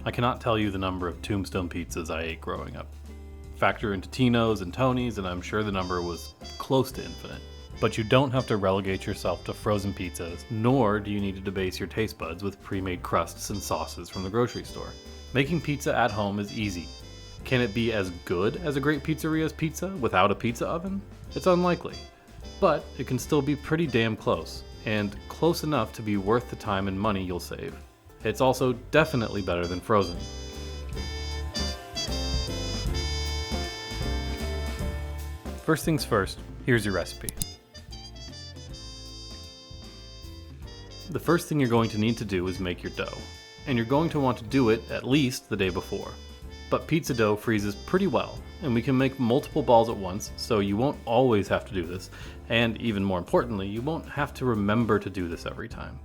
I cannot tell you the number of Tombstone pizzas I ate growing up. Factor into Tino's and Tony's, and I'm sure the number was close to infinite. But you don't have to relegate yourself to frozen pizzas, nor do you need to debase your taste buds with pre-made crusts and sauces from the grocery store. Making pizza at home is easy. Can it be as good as a great pizzeria's pizza without a pizza oven? It's unlikely. But it can still be pretty damn close, and close enough to be worth the time and money you'll save. It's also definitely better than frozen. First things first, here's your recipe. The first thing you're going to need to do is make your dough, and you're going to want to do it at least the day before. But pizza dough freezes pretty well, and we can make multiple balls at once, so you won't always have to do this, and even more importantly, you won't have to remember to do this every time.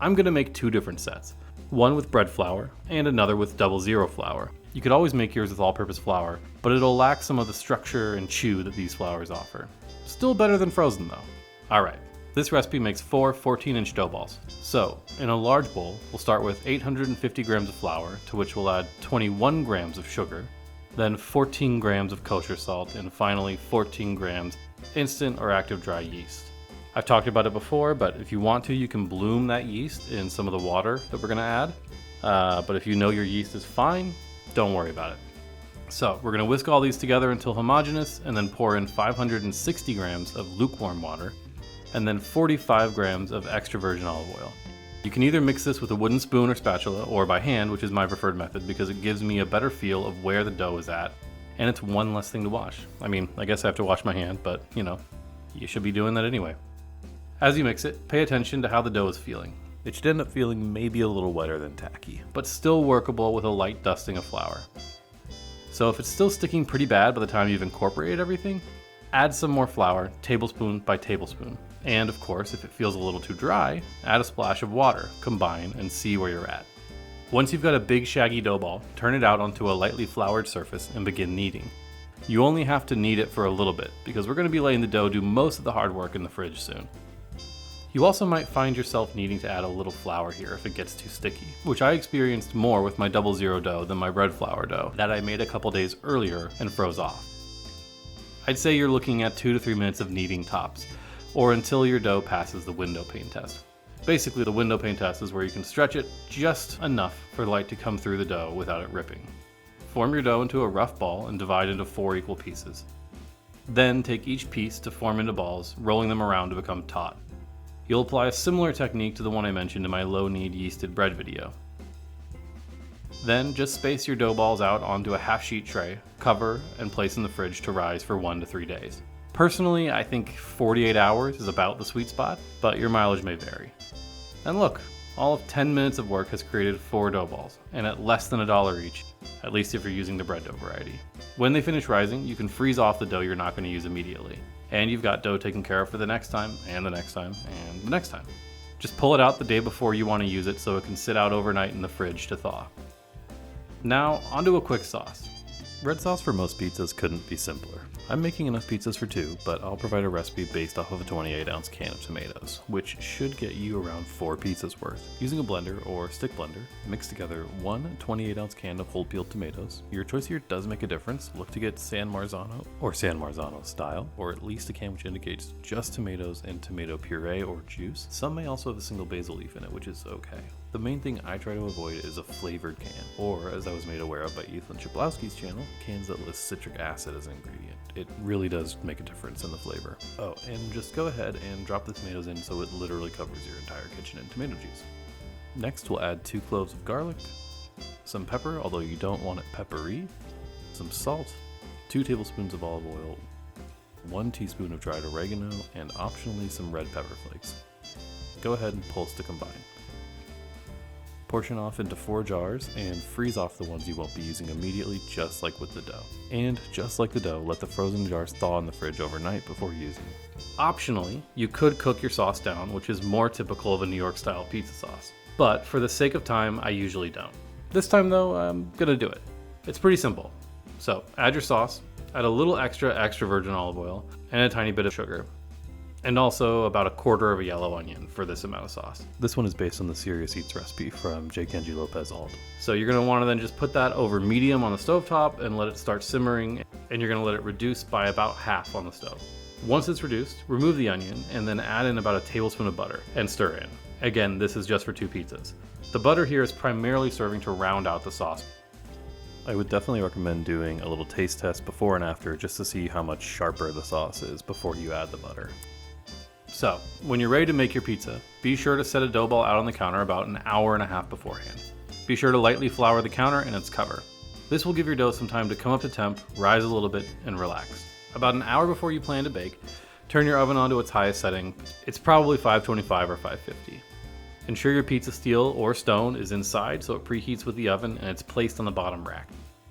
I'm going to make two different sets, one with bread flour and another with 00 flour. You could always make yours with all-purpose flour, but it'll lack some of the structure and chew that these flours offer. Still better than frozen though. Alright, this recipe makes 4 14-inch dough balls. So, in a large bowl, we'll start with 850 grams of flour, to which we'll add 21 grams of sugar, then 14 grams of kosher salt, and finally 14 grams instant or active dry yeast. I've talked about it before, but if you want to, you can bloom that yeast in some of the water that we're going to add. But if you know your yeast is fine, don't worry about it. So we're going to whisk all these together until homogeneous, and then pour in 560 grams of lukewarm water, and then 45 grams of extra virgin olive oil. You can either mix this with a wooden spoon or spatula, or by hand, which is my preferred method because it gives me a better feel of where the dough is at, and it's one less thing to wash. I mean, I guess I have to wash my hand, but you should be doing that anyway. As you mix it, pay attention to how the dough is feeling. It should end up feeling maybe a little wetter than tacky, but still workable with a light dusting of flour. So if it's still sticking pretty bad by the time you've incorporated everything, add some more flour, tablespoon by tablespoon. And of course, if it feels a little too dry, add a splash of water, combine, and see where you're at. Once you've got a big shaggy dough ball, turn it out onto a lightly floured surface and begin kneading. You only have to knead it for a little bit, because we're going to be letting the dough do most of the hard work in the fridge soon. You also might find yourself needing to add a little flour here if it gets too sticky, which I experienced more with my 00 dough than my bread flour dough that I made a couple days earlier and froze off. I'd say you're looking at 2 to 3 minutes of kneading tops, or until your dough passes the windowpane test. Basically, the windowpane test is where you can stretch it just enough for light to come through the dough without it ripping. Form your dough into a rough ball and divide into 4 equal pieces. Then take each piece to form into balls, rolling them around to become taut. You'll apply a similar technique to the one I mentioned in my low knead yeasted bread video. Then just space your dough balls out onto a half sheet tray, cover, and place in the fridge to rise for 1 to 3 days. Personally, I think 48 hours is about the sweet spot, but your mileage may vary. And look, all of 10 minutes of work has created 4 dough balls, and at less than $1 each, at least if you're using the bread dough variety. When they finish rising, you can freeze off the dough you're not going to use immediately. And you've got dough taken care of for the next time, and the next time, and the next time. Just pull it out the day before you want to use it so it can sit out overnight in the fridge to thaw. Now, onto a quick sauce. Red sauce for most pizzas couldn't be simpler. I'm making enough pizzas for 2, but I'll provide a recipe based off of a 28-ounce can of tomatoes, which should get you around 4 pizzas worth. Using a blender or stick blender, mix together 1 28-ounce can of whole peeled tomatoes. Your choice here does make a difference. Look to get San Marzano or San Marzano style, or at least a can which indicates just tomatoes and tomato puree or juice. Some may also have a single basil leaf in it, which is okay. The main thing I try to avoid is a flavored can, or as I was made aware of by Ethan Chaplowski's channel, cans that list citric acid as an ingredient. It really does make a difference in the flavor. Oh, and just go ahead and drop the tomatoes in so it literally covers your entire kitchen in tomato juice. Next, we'll add 2 cloves of garlic, some pepper, although you don't want it peppery, some salt, 2 tablespoons of olive oil, 1 teaspoon of dried oregano, and optionally some red pepper flakes. Go ahead and pulse to combine. Portion off into 4 jars and freeze off the ones you won't be using immediately, just like with the dough. And just like the dough, let the frozen jars thaw in the fridge overnight before using. Optionally, you could cook your sauce down, which is more typical of a New York style pizza sauce. But for the sake of time, I usually don't. This time though, I'm gonna do it. It's pretty simple. So add your sauce, add a little extra virgin olive oil, and a tiny bit of sugar. and also about 1/4 of a yellow onion for this amount of sauce. This one is based on the Serious Eats recipe from J. Kenji Lopez Alt. So you're going to want to then just put that over medium on the stovetop and let it start simmering, and you're going to let it reduce by about half on the stove. Once it's reduced, remove the onion and then add in about a tablespoon of butter and stir in. Again, this is just for 2 pizzas. The butter here is primarily serving to round out the sauce. I would definitely recommend doing a little taste test before and after just to see how much sharper the sauce is before you add the butter. So, when you're ready to make your pizza, be sure to set a dough ball out on the counter about an hour and a half beforehand. Be sure to lightly flour the counter and its cover. This will give your dough some time to come up to temp, rise a little bit, and relax. About an hour before you plan to bake, turn your oven on to its highest setting. It's probably 525 or 550. Ensure your pizza steel or stone is inside so it preheats with the oven and it's placed on the bottom rack.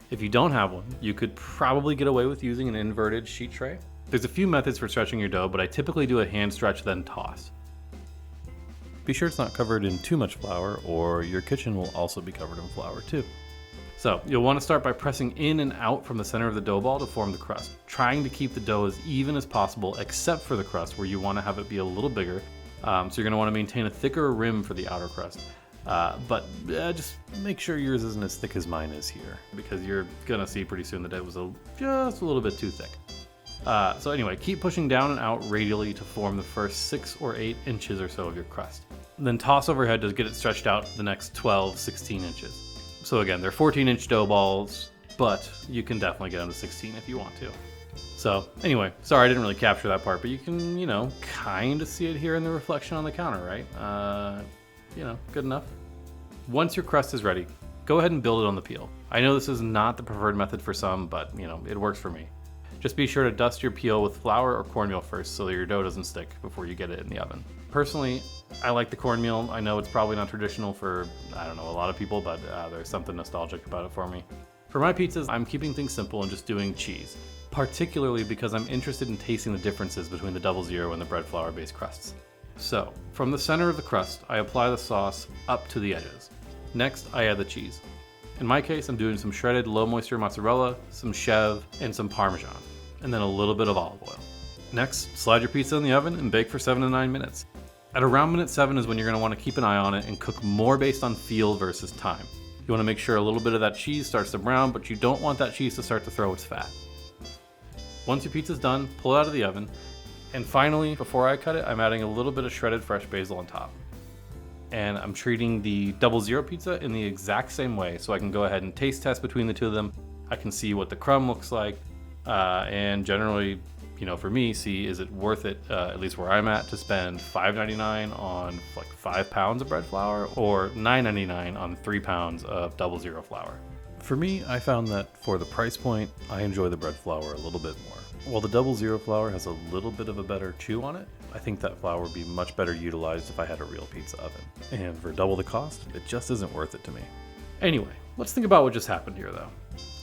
If you don't have one, you could probably get away with using an inverted sheet tray. There's a few methods for stretching your dough, but I typically do a hand stretch then toss. Be sure it's not covered in too much flour or your kitchen will also be covered in flour too. So you'll want to start by pressing in and out from the center of the dough ball to form the crust, trying to keep the dough as even as possible except for the crust where you want to have it be a little bigger. So you're going to want to maintain a thicker rim for the outer crust. But just make sure yours isn't as thick as mine is here, because you're going to see pretty soon that it was just a little bit too thick. So anyway, keep pushing down and out radially to form the first 6 or 8 inches or so of your crust. Then toss overhead to get it stretched out the next 12, 16 inches. So again, they're 14-inch dough balls, but you can definitely get them to 16 if you want to. So anyway, sorry I didn't really capture that part, but you can, kind of see it here in the reflection on the counter, right? Good enough. Once your crust is ready, go ahead and build it on the peel. I know this is not the preferred method for some, but it works for me. Just be sure to dust your peel with flour or cornmeal first so that your dough doesn't stick before you get it in the oven. Personally, I like the cornmeal. I know it's probably not traditional for, a lot of people, but there's something nostalgic about it for me. For my pizzas, I'm keeping things simple and just doing cheese, particularly because I'm interested in tasting the differences between the 00 and the bread flour based crusts. So, from the center of the crust, I apply the sauce up to the edges. Next, I add the cheese. In my case, I'm doing some shredded low moisture mozzarella, some chev, and some Parmesan, and then a little bit of olive oil. Next, slide your pizza in the oven and bake for 7 to 9 minutes. At around minute 7 is when you're going to want to keep an eye on it and cook more based on feel versus time. You want to make sure a little bit of that cheese starts to brown, but you don't want that cheese to start to throw its fat. Once your pizza's done, pull it out of the oven. And finally, before I cut it, I'm adding a little bit of shredded fresh basil on top. And I'm treating the 00 pizza in the exact same way, so I can go ahead and taste test between the two of them. I can see what the crumb looks like, and generally, for me, see is it worth it, at least where I'm at, to spend $5.99 on like 5 pounds of bread flour, or $9.99 on 3 pounds of 00 flour. For me, I found that for the price point, I enjoy the bread flour a little bit more. While the 00 flour has a little bit of a better chew on it, I think that flour would be much better utilized if I had a real pizza oven. And for double the cost, it just isn't worth it to me. Anyway, let's think about what just happened here though.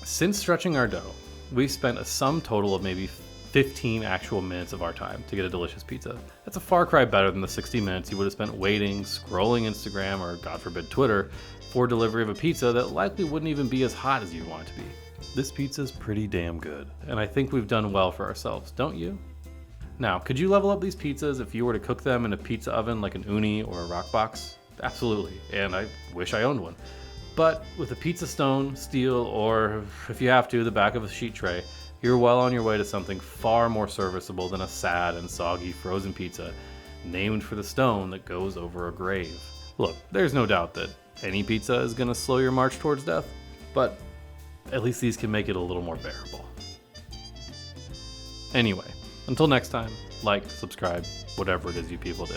Since stretching our dough, we've spent a sum total of maybe 15 actual minutes of our time to get a delicious pizza. That's a far cry better than the 60 minutes you would have spent waiting, scrolling Instagram, or God forbid Twitter, for delivery of a pizza that likely wouldn't even be as hot as you want it to be. This pizza's pretty damn good, and I think we've done well for ourselves, don't you? Now, could you level up these pizzas if you were to cook them in a pizza oven like an uni or a Rockbox? Absolutely, and I wish I owned one. But with a pizza stone, steel, or if you have to, the back of a sheet tray, you're well on your way to something far more serviceable than a sad and soggy frozen pizza named for the stone that goes over a grave. Look, there's no doubt that any pizza is going to slow your march towards death, but at least these can make it a little more bearable. Anyway, until next time, like, subscribe, whatever it is you people do.